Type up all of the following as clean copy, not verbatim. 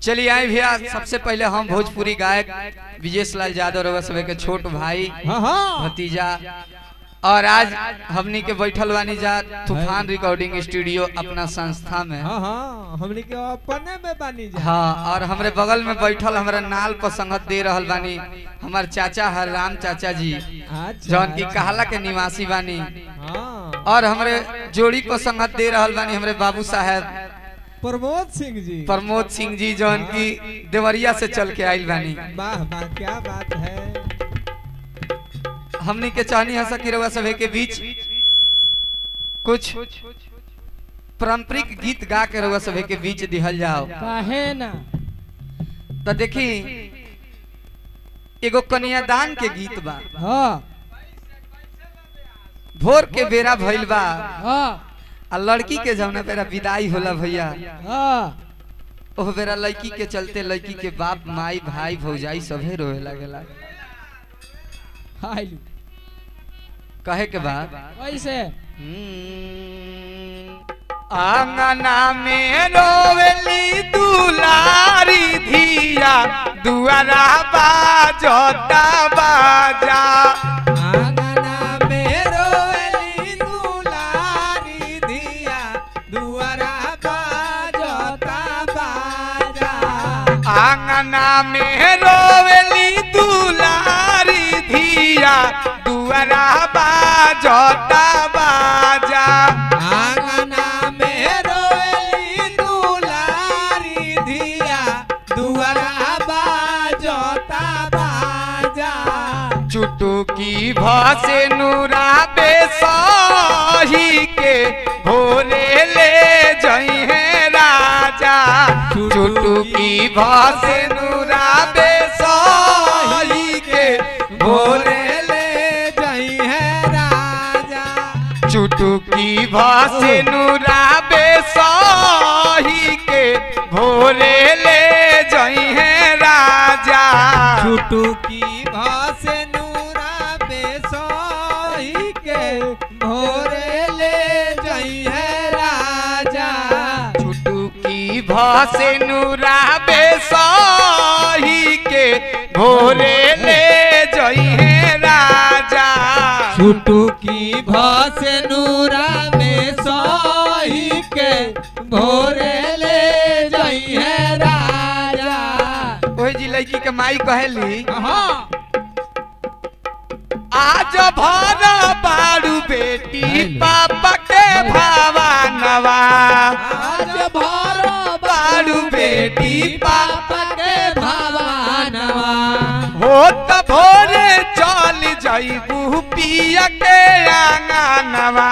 चलिए आए भैया, सबसे पहले हम भोजपुरी गायक विजेश लाल यादव रवा सब के छोट भाई भतीजा, और आज हमनी के बैठल बानी जा तूफान रिकॉर्डिंग स्टूडियो अपना संस्था में। हमनी के अपने में बानी जा। हाँ, और हमरे बगल में बैठल हमारा नाल पर संगत दे रहल बानी हमार चाचा हर राम चाचा जी, जौन की कहला के निवासी बानी। और हमरे जोड़ी पर संगत दे रहल बानी हमरे बाबू साहब प्रमोद सिंह जी, जौन की देवरिया से चल के आइल बानी। वाह वाह, क्या बात है। हमनी के चाहनी हंसा की रवा सभे के बीच कुछ पारंपरिक गीत गा के रवा सभे के बीच दिहल जाओ, काहे ना। तो देखी एगो कन्यादान के गीत बा। भोर के बेरा भइल बा, आ लड़की के जौना बेरा विदाई होला भैया, ओह बेरा लड़की के चलते लड़की के बाप माई भाई भौजाई सभे रोए लागेला। कहे के बाद कैसे आंगना में रोवेली दुलारी धिया, दुआरा बाजता बाजा। आंगना में रोवेली दुलारी धिया, दुआरा बाजता बाजा। आंगना में रोवेली दुलारी धिया, दुआरा बाजता बाजा। आंगना में रोवेली दुलारी धिया, दुआरा बाजता बाजा। चुटुकी भासे नूरा बेसाही के भोरे ले जइहे राजा। चुटुकी भासे नूरा बेसाही के भोरे चुटुकी भासे नूरा बेसाही के भोरे ले जइहे राजा। चुटुकी भासे नूरा बेसाही के भोरे ले जइहे राजा। चुटुकी भासे नूरा बेसाही के भोरे ले जइहे राजा। चुटुकी भासे नूरा बेसाही के भोरे ले जइहे राजा। ओए जी लड़की के माई कहेली, आज भारा बारू बेटी पापा के भावानवा। आज भारा बारू बेटी पापा के भावानवा। हो त भोरे चल जाइबू पिया के आंगनवा।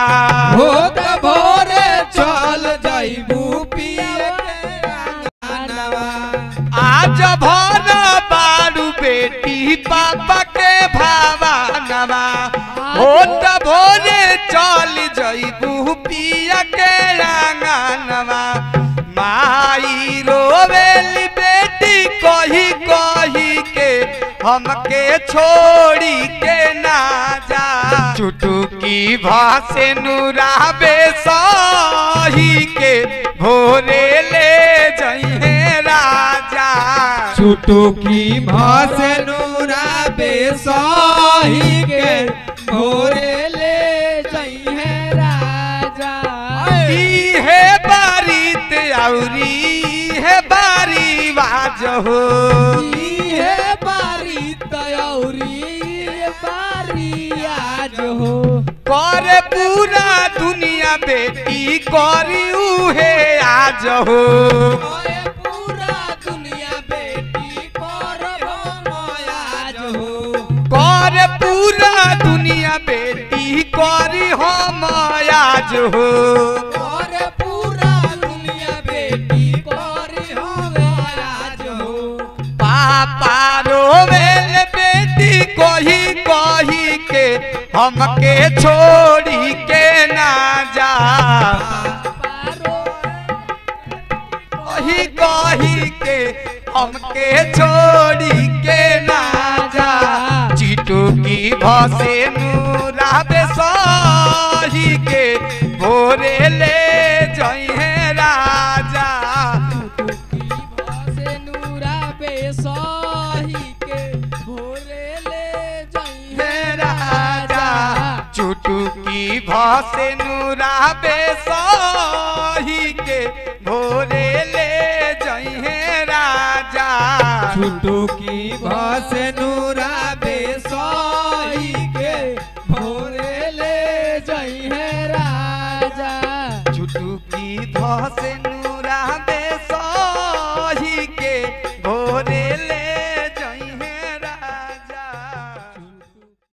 हो त भोरे चल जाइबू पिया के आंगनवा। आज भारा बारू बेटी पापा के भावानवा। हो त भोरे चल जाइबू पिया के आंगनवा। माई रोवेली बेटी कही कही के हमके छोड़ी के ना जा। चुटुकी भासे नूरा बेसाही के भोरे ले जइहे राजा। चुटुकी भासे नूरा बेसाही के भोरे ले जइहे राजा। है बारी औरी है बारी बाज हो। है बारी तयौरी बारी आज हो। करे पूरा दुनिया बेटी करी उहे आज हो। पूरा दुनिया बेटी करब आज हो। करे पूरा दुनिया बेटी करी हम आज हो। पूरा दुनिया बेटी करी हम आज हो। पापा रोवेल बेटी कही कही के हमके छोड़ी के ना जा। कही कही के हमके छोड़ी के ना जा। चुटुकी भासे नूरा बेसाही के भोरे ले जइहे राजा। बेसही के भोरे ले जाई हे राजा चुटुकी भसे नूरा बेसही के भोरे ले जाई हे राजा चुटुकी भसे नूरा बेसही के भोरे ले जाई है राजा चुटुकी भसे नूरा बेसही